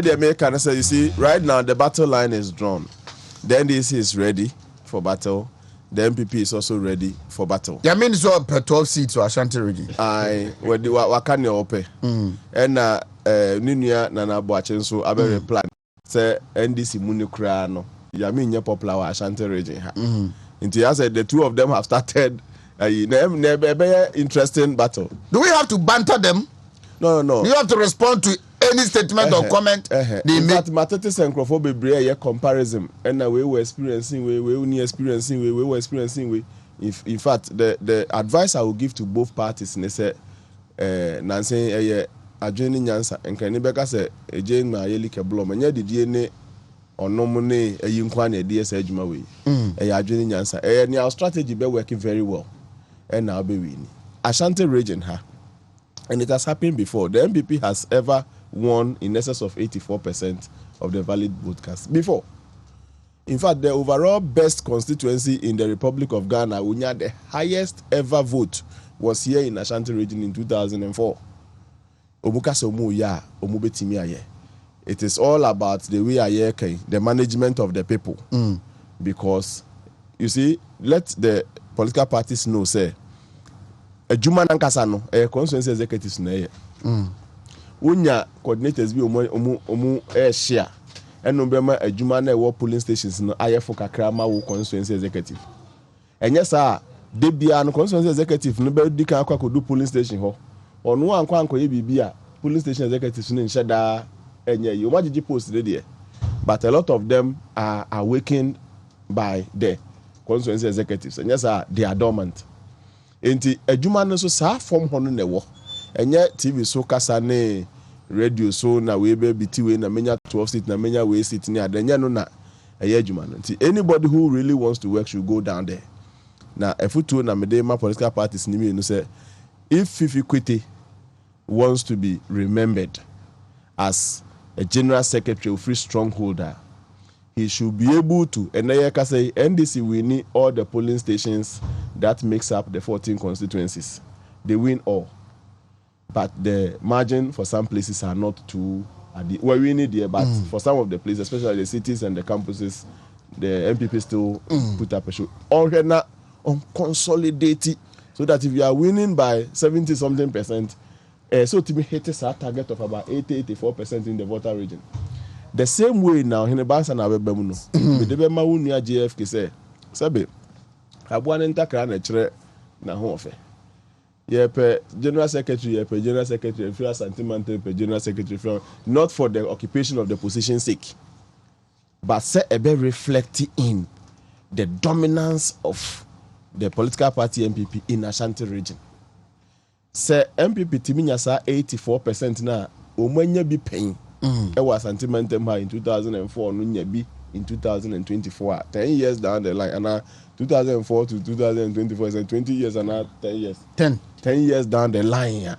The American say, you see, right now the battle line is drawn. The NDC is ready for battle. The NPP is also ready for battle. Yeah, means so per 12 seats or Ashanti region. I what can you open? And Ninia Nana Boachen so I very plan. Say NDC Munukrano. Yeah, mean your popular Ashanti region. Into I said the two of them have started a interesting battle. Do we have to banter them? No. You have to respond to any statement or comment they make. Matete Sankrophobia be a comparison, and we were experiencing, we were experiencing. In fact, the advice I will give to both parties, they say, Nancy, adjoining Yansa, and Kanibeka say, a Jane Mayelika Blom, and yet the DNA or no money, a Yunkwane, DS Edgemawi, a adjoining Yansa, and our strategy be working very well, and now be winning. Ashanti region, and it has happened before. The NPP has ever won in excess of 84% of the valid vote cast before. In fact, the overall best constituency in the Republic of Ghana, Unya, the highest ever vote, was here in Ashanti region in 2004. It is all about the way the management of the people. Because, you see, let the political parties know, say, a Juma Nankasano, a constituency executives na Unya coordinators be omu share. And no bema a Juma na war polling stations no aye for kakrama wo constituency executive. And yes sir, de bia no constituency executive no be di kan akwa do polling station ho. Onu anko anko ye bibia polling station executives no nsheda enye you magigi post there. But a lot of them are awakened by the constituency executives. And yes sir, they are dormant. Enti adwuma no so saa form hono na wo enye TV so kasa ne radio so na we be biti we na menya 12 seat na menya we seat ni adenya no na eye adwuma no nti anybody who really wants to work should go down there na efutu na mede ma political parties ni me no say if Fifi Kwete wants to be remembered as a general secretary of free strongholder, he should be able to, and I can say NDC we need all the polling stations that makes up the 14 constituencies. They win all. But the margin for some places are not too well, we need there, but for some of the places, especially the cities and the campuses, the NPP still put up a show. On consolidated, so that if you are winning by 70-something%, so to me hit a target of about 80-84% in the voter region. The same way now, in the Bansa na Bemuno, with the Bemaunia GFK say, Sabe, Abuan Intakran chere na hofe. Yepe General Secretary, General Secretary, feel sentimental, General Secretary, not for the occupation of the position's sake, but say a be reflecting in the dominance of the political party NPP in Ashanti region. Say NPP timinya sa 84% na omanya bi paying. It was sentimental in 2004, Nunyabi in 2024. 10 years down the line, and 2004 to 2024 is 20 years and 10 years. 10 years down the line. Yeah.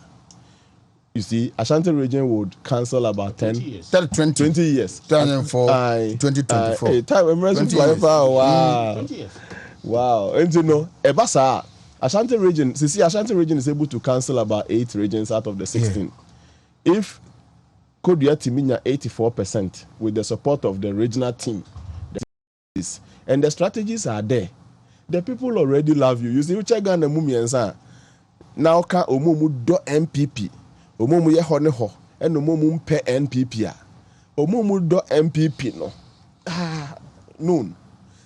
You see, Ashanti region would cancel about 20 years. 20 years. 2004, 2024. Wow. 20 years. Wow. And you know, Ebasa, Ashanti region, Ashanti region is able to cancel about 8 regions out of the 16. Yeah. If Kodia Timinya 84% with the support of the regional team. And the strategies are there. The people already love you. You see, you check on the mummy and say, now can Omumu do MPP. Omumu ye honeho. And Omumu pe NPP. Omumu do MPP no. Noon.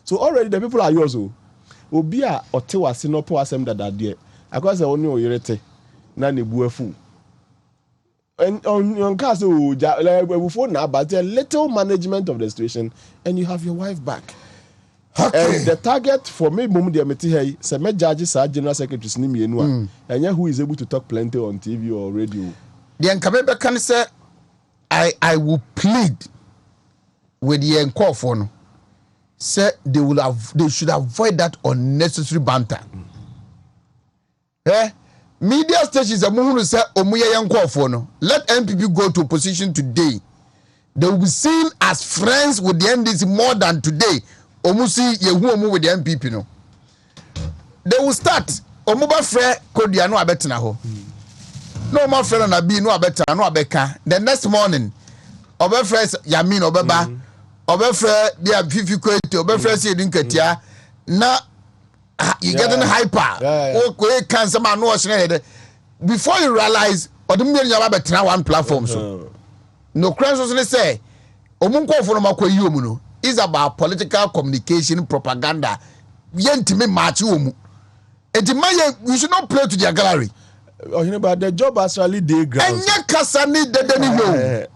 So already the people are yours. Obia otewa sinopo asem that there. Akwa se oni oyerete. Na ne buafu. And on castle, before now, but a little management of the situation, and you have your wife back. Okay. And the target for me, some judges are general secretaries, and who is able to talk plenty on TV or radio. The Nkabebe can say, I will plead with the Nkofon. Say they should avoid that unnecessary banter. Media stations are moving to say Omuya Yankofo. Let NPP go to opposition today. They will be seen as friends with the NDC more than today. Omusi Yehu with the NPP no. They will start. Omuba Fre Kodia no abetina ho. No more friend na be no abeta no abeka. The next morning, obefres yamin obeba obefre dia fifi kwete obefre se edin katia na you getting hyper o ko kan some no ohire before you realize odum me nyaba betra one platform so no crowds so say omunko for no makoyi omu no is about political communication propaganda yentime match omu entimaye we should not play to their gallery. But the job actually dey ground. Enya kasa ni dede ni yo.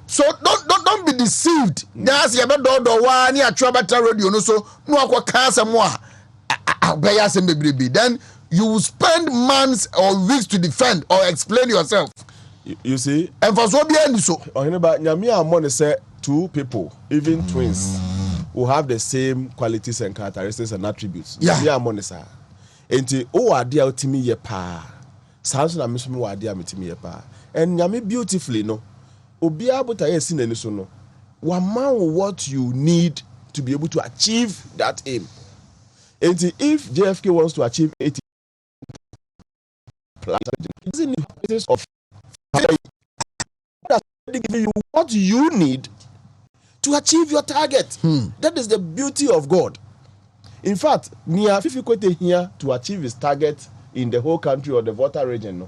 So don't be deceived. That's ya be do wa ni atwa better radio no so no akwa kansa mo a be ya se bebrebe. Then you will spend months or weeks to defend or explain yourself. You see? And for so be any so. But nyame amon say two people, even twins, who have the same qualities and characteristics and attributes. Yeah. Nyame amon say enti o ade ultimi ye pa. Sounds na misumi wa ade ametimi ye pa. And nyame beautifully no. Obi abuta ye si nani so no. Wamau what you need to be able to achieve that aim. And if JFK wants to achieve 80 plan, it doesn't need basis of giving you what you need to achieve your target. That is the beauty of God. In fact, Nia Fifikwete here to achieve his target in the whole country or the Volta region, no,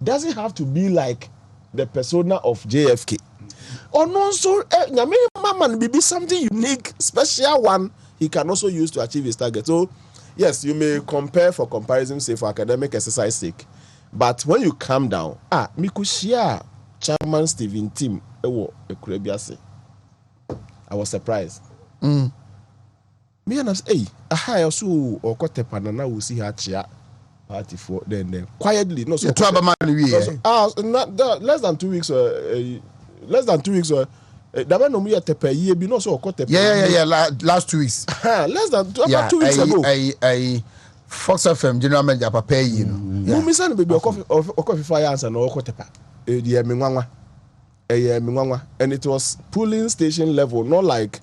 doesn't have to be like the persona of JFK. Or no, so Mama be something unique, special one he can also use to achieve his target. So, yes, you may compare for comparison, say for academic exercise sake, but when you calm down, Mikushia Chairman Stephen Tim, I was surprised. Me and I say, hey, I also or Kotepa now will see her chair party for then quietly. No, so less than 2 weeks. Less than 2 weeks. That no me at Tepe ye be no so Kotepa. Yeah. Last 2 weeks. Less than about 2 weeks ago. I Fox FM general manager papa you know. Who miss baby coffee fire answer no Kotepa. And it was polling station level, not like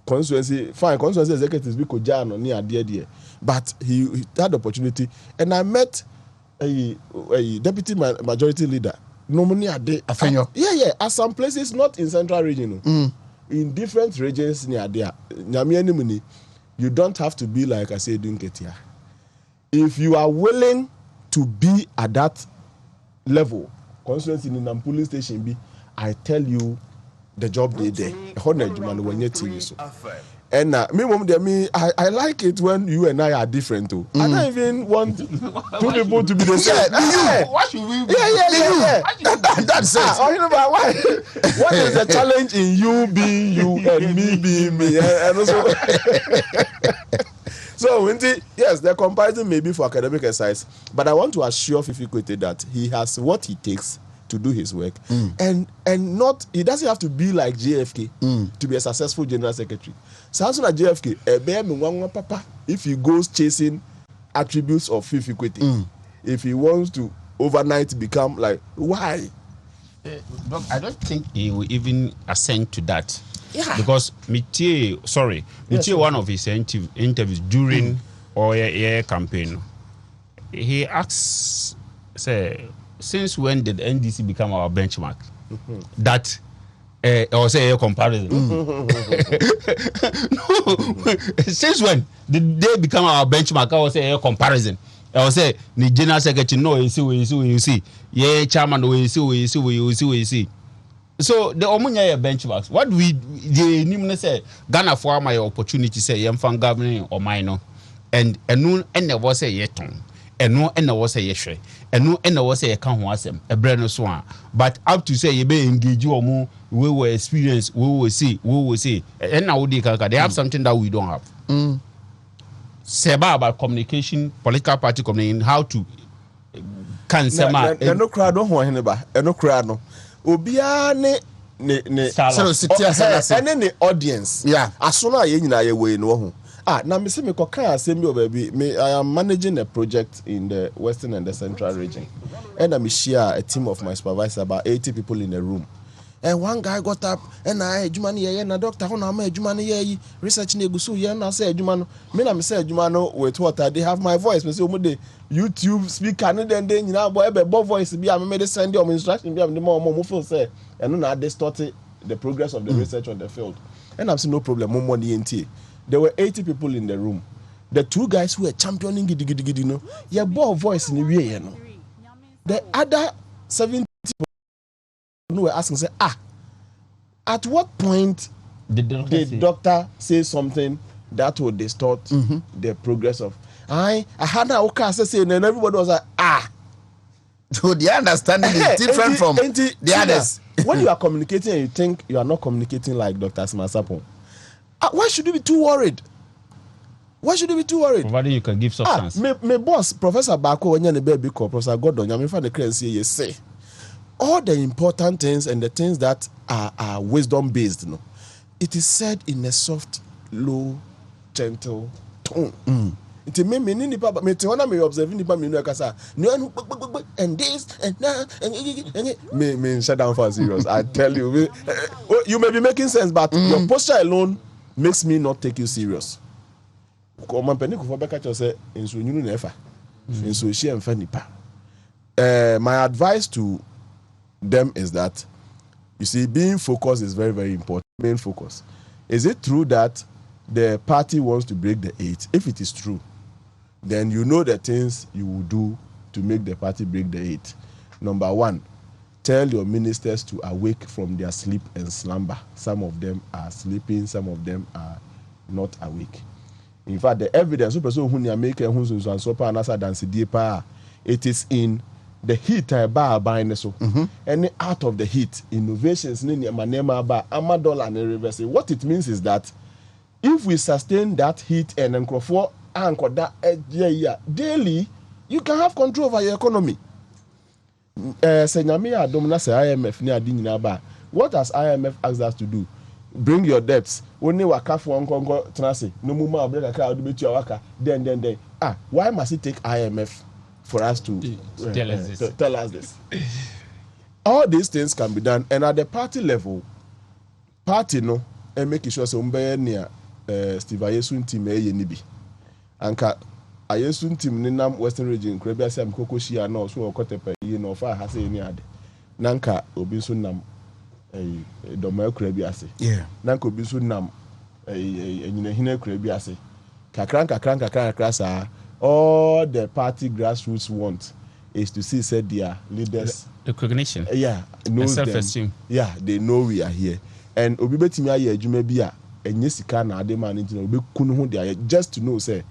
constituency executives because Jano near dear. But he had the opportunity, and I met a deputy majority leader. Normally a day. At some places, not in central region, in different regions near there. You don't have to be like I said, doing it here. If you are willing to be at that level, constituency in a polling station be, I tell you, the job they there. And I like it when you and I are different too. I don't even want two people to be the same. What should we be? That's it. What is the challenge in you being you and me being me? And also, so yes, the comparison may be for academic exercise, but I want to assure Fifikwete that he has what he takes to do his work, and not he doesn't have to be like JFK to be a successful general secretary. So as soon as JFK, papa, if he goes chasing attributes of Fifikwete, if he wants to overnight become like, why? Look, I don't think he will even assent to that. Yeah. Because Mitier one of his interviews during our campaign, he asks, say, since when did NDC become our benchmark? That or say a comparison. No, since when did they become our benchmark? I will say a comparison. I will say the general secretary. No, you see. Yeah, chairman. You see. So the omunya benchmarks. What we the nimne say Ghana for my opportunity say yam fan governing or minor, and no and there was a yeton. And no, and there was a yeshwe, and no, and there was a can wasem, a brand of swan. But up to say you be engage you or more, we will experience, we will see, and now they have something that we don't have. Say about communication, political party communication, how to cancel my no crowd don't want anybody, no crowd no. Obia ne the audience. Yeah, as soon as you know way no. Now me say me koka asem bi baby. Me I am managing a project in the western and the central region, and I share a team of my supervisors, about 80 people in a room. And one guy got up and I Jumani ye na doctor ho na ma Jumani ye research na egusu ye na say Jumano. Me na me say Jumano with what they have my voice. Me say omo de YouTube speaker no den nyina boy be voice bi am me dey send your instruction bi am the more feel say and no na distort the progress of the research on the field. And I'm saying no problem, more money NTA. There were 80 people in the room. The 2 guys who were championing gidi, yeah, ball voice in the way, you know. The other 70 people who were asking, say, at what point did the doctor say something that would distort the progress of? I had a okay saying, and everybody was like, So the understanding is different from the others. When you are communicating and you think you are not communicating like Dr. Sarpong, why should you be too worried? Why should you be too worried? Providing you can give substance. My boss, Professor Bako, when you're baby call Professor Gordon, I'm in front of the currency, you say all the important things and the things that are wisdom based, you know, it is said in a soft, low, gentle tone. It may mean in the papa, me observing the papa, and this and that, and me shut down for serious. I tell you, you may be making sense, but your posture alone makes me not take you serious. My advice to them is that, you see, being focused is very, very important. Main focus. Is it true that the party wants to break the 8? If it is true, then you know the things you will do to make the party break the 8. Number 1, tell your ministers to awake from their sleep and slumber. Some of them are sleeping, some of them are not awake. In fact, the evidence, it is in the heat and out of the heat, innovations, what it means is that if we sustain that heat and anchor that daily, you can have control over your economy. What has IMF asked us to do? Bring your debts. Only waka for Congo transit. No more break a car, do your waka. Then. Why must it take IMF for us to tell us this? All these things can be done, and at the party level, no, and making sure so near Steve Ayesun team nibi. Anka Ayesun team ninam Western region, Krebia Sam Kokoshi and also Okotepe, far has any ad. Nanka Obinsunam. Domel Krebiase. Yeah. Nanko Bisunam Hine Krebiase. Kakran, all the party grassroots want is to see said their leaders. Recognition. Knows self-esteem. them. Yeah, they know we are here. And Obibetimia Jumebia and Yesika na Adema just to know, say